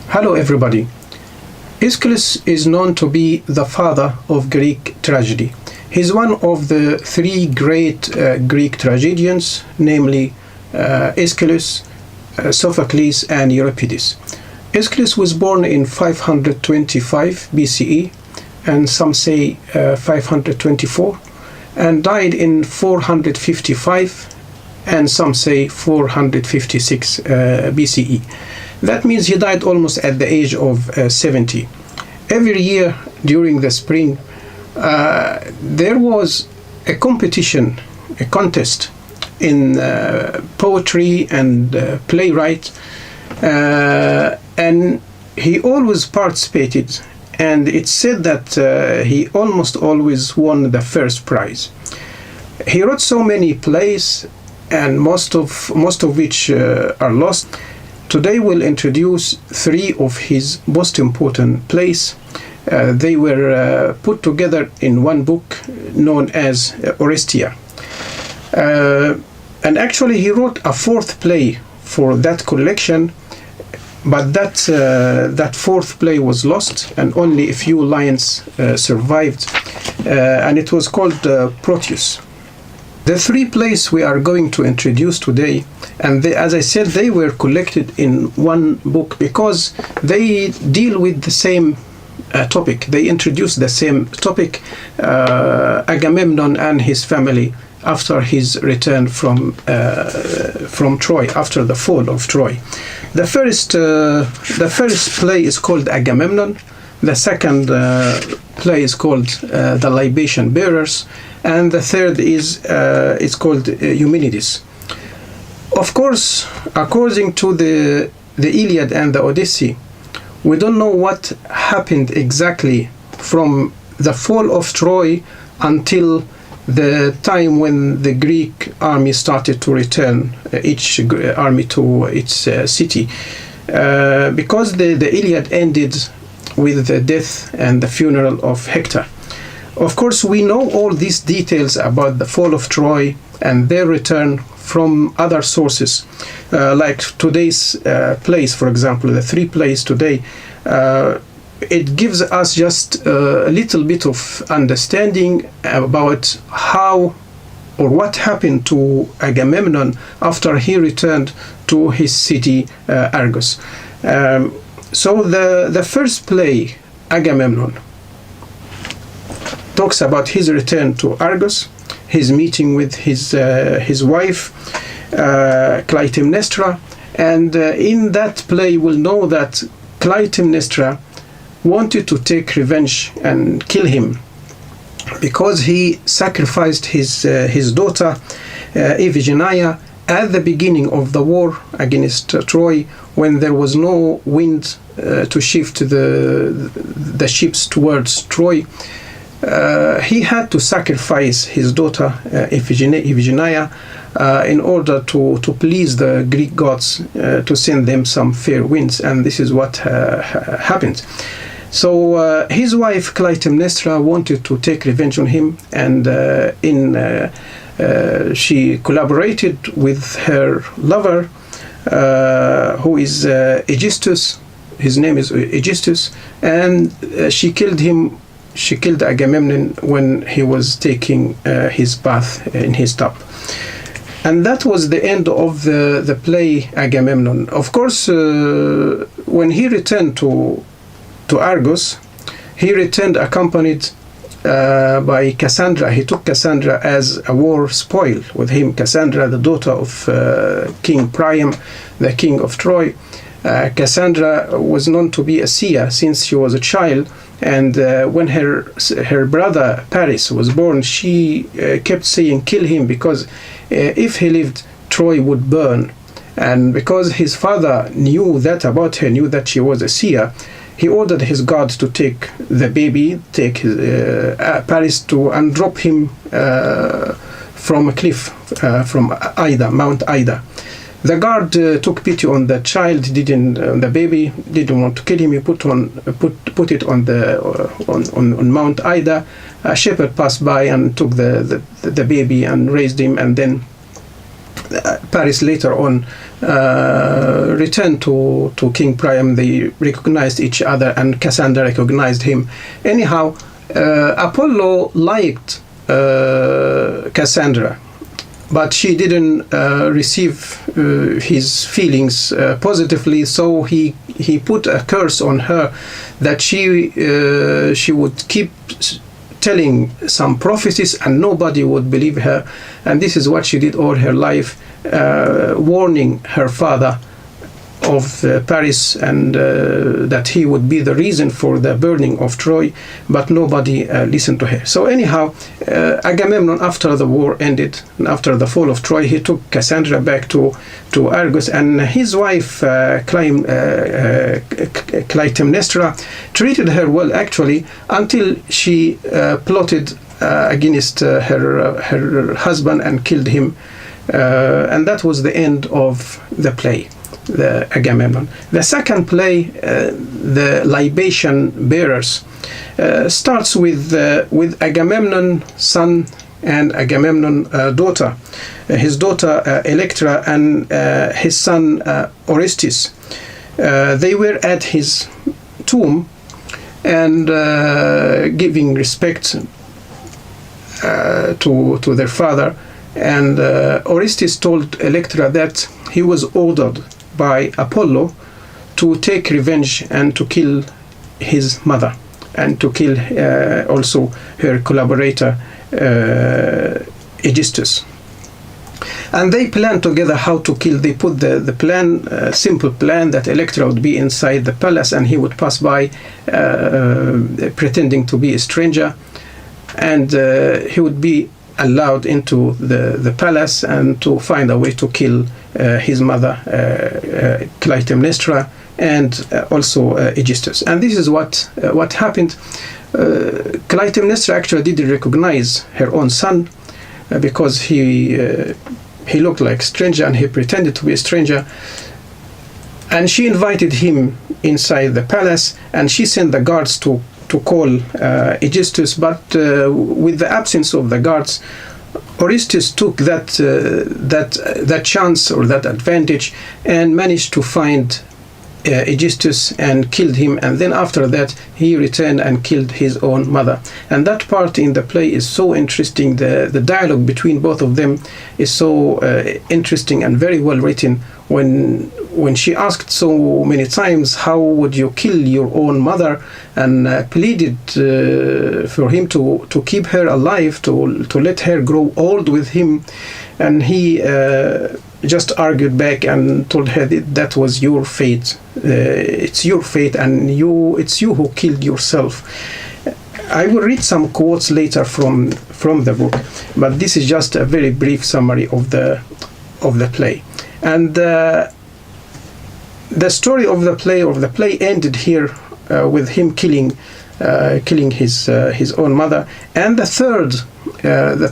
Hello everybody. Aeschylus is known to be the father of Greek tragedy. He's one of the three great Greek tragedians, namely Aeschylus, Sophocles, and Euripides. Aeschylus was born in 525 BCE, and some say 524, and died in 455, and some say 456 BCE. That means he died almost at the age of 70. Every year during the spring, there was a competition, a contest in poetry and playwright, and he always participated, and it's said that he almost always won the first prize. He wrote so many plays, and most of which are lost. Today we'll introduce three of his most important plays. They were put together in one book known as Oresteia. And actually he wrote a fourth play for that collection, but that fourth play was lost and only a few lines survived, and it was called Proteus. The three plays we are going to introduce today, and as I said, they were collected in one book because they deal with the same topic. They introduce the same topic, Agamemnon and his family after his return from Troy, after the fall of Troy. The first play is called Agamemnon. The second play is called The Libation Bearers, and the third is called Eumenides. Of course, according to the Iliad and the Odyssey, we don't know what happened exactly from the fall of Troy until the time when the Greek army started to return, each army to its city, because the Iliad ended with the death and the funeral of Hector. Of course, we know all these details about the fall of Troy and their return from other sources, like today's plays, for example, the three plays today. It gives us just a little bit of understanding about how or what happened to Agamemnon after he returned to his city Argos. So the first play, Agamemnon, talks about his return to Argos, his meeting with his wife Clytemnestra, and in that play we'll know that Clytemnestra wanted to take revenge and kill him because he sacrificed his daughter Iphigenia at the beginning of the war against Troy, when there was no wind to shift the ships towards Troy. He had to sacrifice his daughter Iphigenia in order to please the Greek gods, to send them some fair winds, and this is what happened. So his wife Clytemnestra wanted to take revenge on him, and she collaborated with her lover, who is Aegisthus. His name is Aegisthus, and she killed him. She killed Agamemnon when he was taking his bath in his tub. And that was the end of the play Agamemnon. Of course, when he returned to Argos, he returned accompanied by Cassandra. He took Cassandra as a war spoil with him. Cassandra, the daughter of King Priam, the king of Troy. Cassandra was known to be a seer since she was a child, and when her brother Paris was born, she kept saying, "Kill him, because if he lived, Troy would burn." And because his father knew that about her, knew that she was a seer, he ordered his guards to take the baby, take Paris and drop him from a cliff, from Mount Ida. The guard took pity on the child, the baby, didn't want to kill him. He put it on Mount Ida. A shepherd passed by and took the baby and raised him, and then Paris later on returned to King Priam. They recognized each other, and Cassandra recognized him. Anyhow, Apollo liked Cassandra, but she didn't receive his feelings positively. So he put a curse on her that she would keep telling some prophecies and nobody would believe her. And this is what she did all her life, warning her father of Paris, and that he would be the reason for the burning of Troy, but nobody listened to her. So anyhow, Agamemnon, after the war ended, and after the fall of Troy, he took Cassandra back to Argos, and his wife Clytemnestra treated her well, actually, until she plotted against her husband and killed him, and that was the end of the play, the Agamemnon. The second play, the Libation Bearers, starts with Agamemnon son and Agamemnon daughter, his daughter Electra, and his son Orestes. They were at his tomb and giving respect to their father. And Orestes told Electra that he was ordered by Apollo to take revenge and to kill his mother, and to kill also her collaborator Aeschylus. And they planned together how to kill. They put the plan, simple plan, that Electra would be inside the palace and he would pass by pretending to be a stranger, and he would be allowed into the palace and to find a way to kill his mother Clytemnestra and also Aeschylus. And this is what happened. Clytemnestra actually didn't recognize her own son because he looked like a stranger and he pretended to be a stranger. And she invited him inside the palace, and she sent the guards to call Aeschylus, but with the absence of the guards, Orestes took that chance or that advantage and managed to find Aeschylus and killed him. And then after that, he returned and killed his own mother. And that part in the play is so interesting. The dialogue between both of them is so interesting and very well written. When she asked so many times, how would you kill your own mother, and pleaded for him to keep her alive, to let her grow old with him, and he just argued back and told her that was your fate. It's your fate, and it's you who killed yourself. I will read some quotes later from the book, but this is just a very brief summary of the play. And the story of the play ended here with him killing his own mother. And the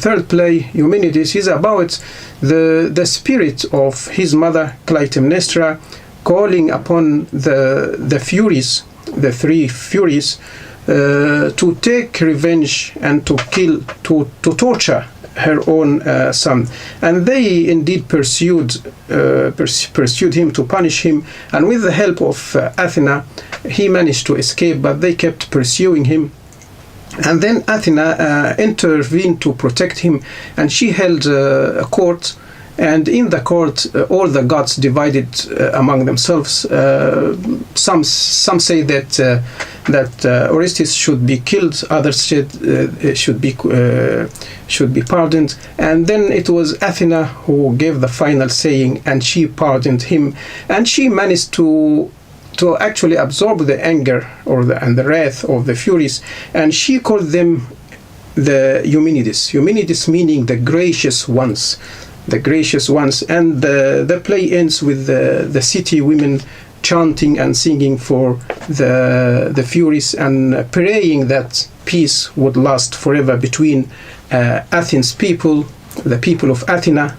third play, Eumenides, is about the spirit of his mother Clytemnestra calling upon the Furies, the three Furies, to take revenge and to kill, to torture her own son. And they indeed pursued him to punish him, and with the help of Athena he managed to escape, but they kept pursuing him. And then Athena intervened to protect him, and she held a court, and in the court all the gods divided among themselves. Some say that Orestes should be killed, others said should be pardoned, and then it was Athena who gave the final saying, and she pardoned him, and she managed to actually absorb the anger and the wrath of the Furies, and she called them the Eumenides. Eumenides meaning the gracious ones. The gracious ones. And the play ends with the city women chanting and singing for the Furies and praying that peace would last forever between Athens people, the people of Athena,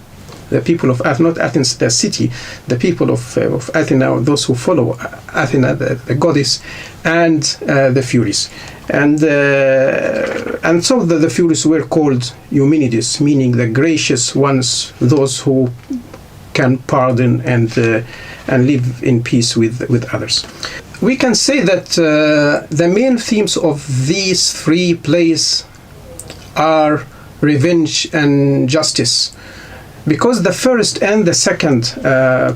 not Athens, the city, the people of Athena, or those who follow Athena, the goddess, and the Furies. And so the Furies were called Eumenides, meaning the gracious ones, those who can pardon and live in peace with others. We can say that the main themes of these three plays are revenge and justice, because the first and the second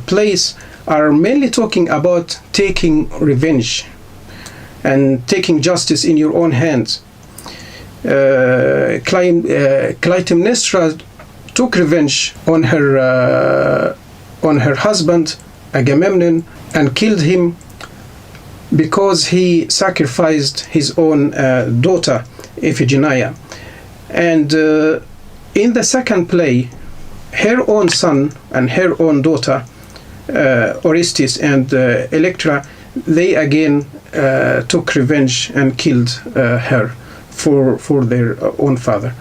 plays are mainly talking about taking revenge and taking justice in your own hands. Clytemnestra took revenge on her husband Agamemnon and killed him because he sacrificed his own daughter Iphigenia. And in the second play, her own son and her own daughter Orestes and Electra, they again took revenge and killed her for their own father.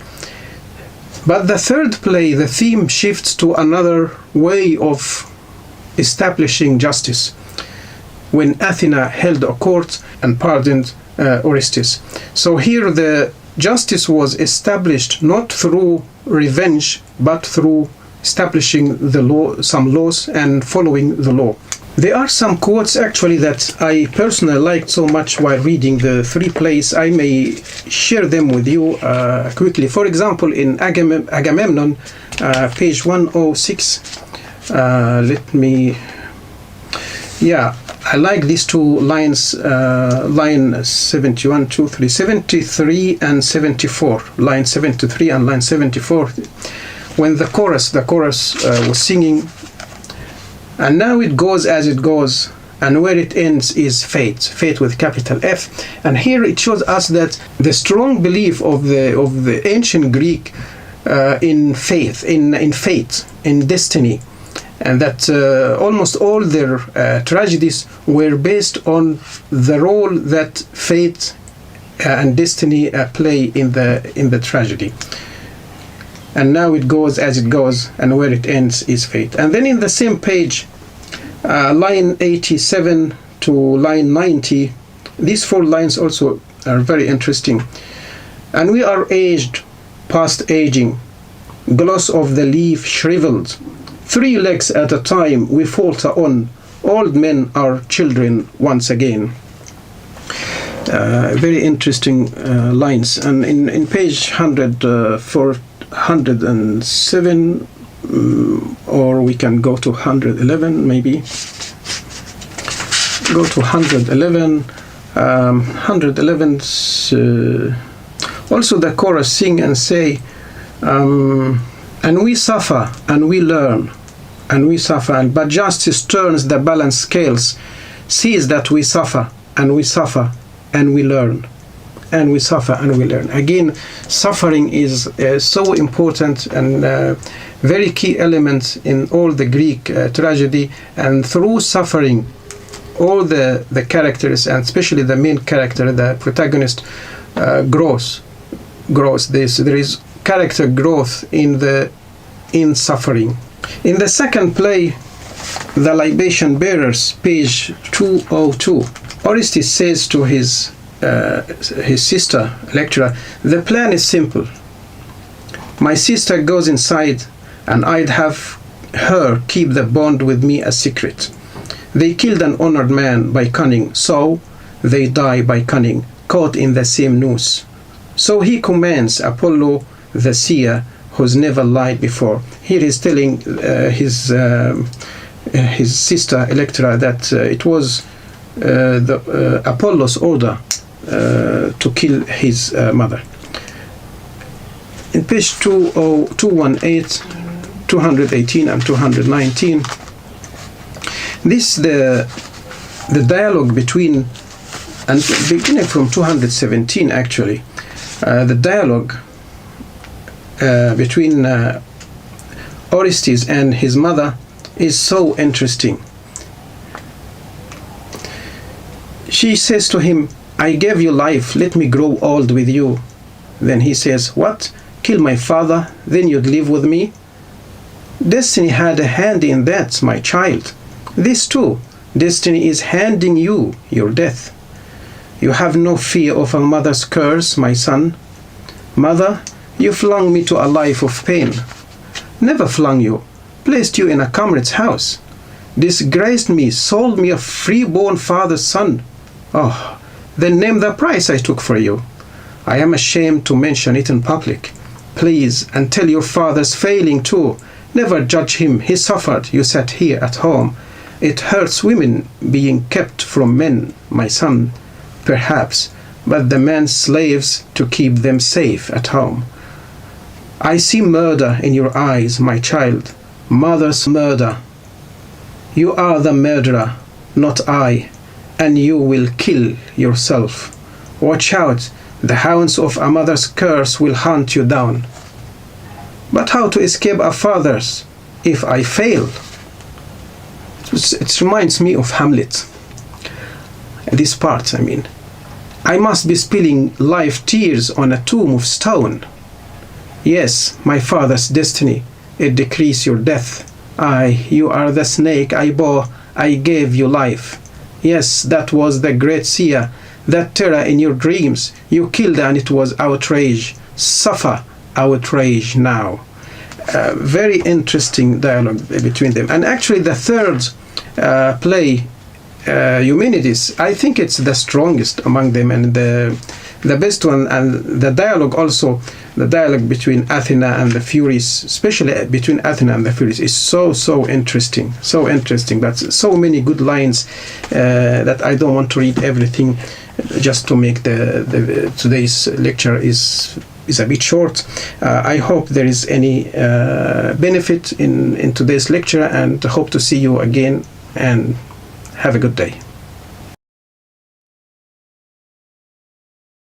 But the third play, the theme shifts to another way of establishing justice, when Athena held a court and pardoned Orestes. So here the justice was established not through revenge, but through establishing the law, some laws, and following the law. There are some quotes actually that I personally liked so much while reading the three plays. I may share them with you quickly. For example, in Agamemnon, page 106, I like these two lines, line 71, 2, 3, 73 and 74, line 73 and line 74, when the chorus was singing, and now it goes as it goes, and where it ends is fate with capital F. And here it shows us that the strong belief of the ancient Greek in faith, in fate, in destiny, and that almost all their tragedies were based on the role that fate and destiny play in the tragedy. And now it goes as it goes, and where it ends is fate. And then in the same page, line 87 to line 90, these four lines also are very interesting. And we are aged, past aging, gloss of the leaf shriveled. 3 legs at a time we falter on, old men are children once again. Very interesting lines. And in page 107, or we can go to 111 maybe. Go to 111. 111. Also the chorus sing and say, and we suffer and we learn, and we suffer, but justice turns the balance scales, sees that we suffer and we suffer and we learn, and we suffer and we learn. Again, suffering is so important and very key element in all the Greek tragedy, and through suffering all the characters, and especially the main character, the protagonist, grows. There is character growth in suffering. In the second play, The Libation Bearers, page 202, Orestes says to his sister Electra, the plan is simple. My sister goes inside, and I'd have her keep the bond with me a secret. They killed an honored man by cunning, so they die by cunning, caught in the same noose. So he commands Apollo the seer, who's never lied before. Here he's telling his sister Electra that it was Apollo's order to kill his mother. In page 218, 218 and 219, this the dialogue between, and beginning from 217 actually, the dialogue between Orestes and his mother is so interesting. She says to him, I gave you life, let me grow old with you. Then he says, what? Kill my father, then you'd live with me? Destiny had a hand in that, my child. This too, destiny is handing you your death. You have no fear of a mother's curse, my son. Mother, you flung me to a life of pain. Never flung you. placed you in a comrade's house, disgraced me, sold me a freeborn father's son. Oh, then name the price I took for you. I am ashamed to mention it in public. Please, and tell your father's failing too. Never judge him. He suffered. You sat here at home. It hurts women being kept from men, my son, perhaps, but the men slaves to keep them safe at home. I see murder in your eyes, my child, mother's murder. You are the murderer, not I, and you will kill yourself. Watch out, the hounds of a mother's curse will hunt you down. But how to escape a father's if I fail? It reminds me of Hamlet. This part, I must be spilling life tears on a tomb of stone. Yes, my father's destiny, it decrees your death. You are the snake I bore, I gave you life. Yes, that was the great seer, that terror in your dreams. You killed and it was outrage. Suffer outrage now. Very interesting dialogue between them. And actually the third play, Eumenides, I think it's the strongest among them and the best one, and the dialogue also, the dialogue between Athena and the Furies, especially between Athena and the Furies, is so interesting, but so many good lines that I don't want to read everything just to make the today's lecture is a bit short. I hope there is any benefit in today's lecture, and hope to see you again, and have a good day.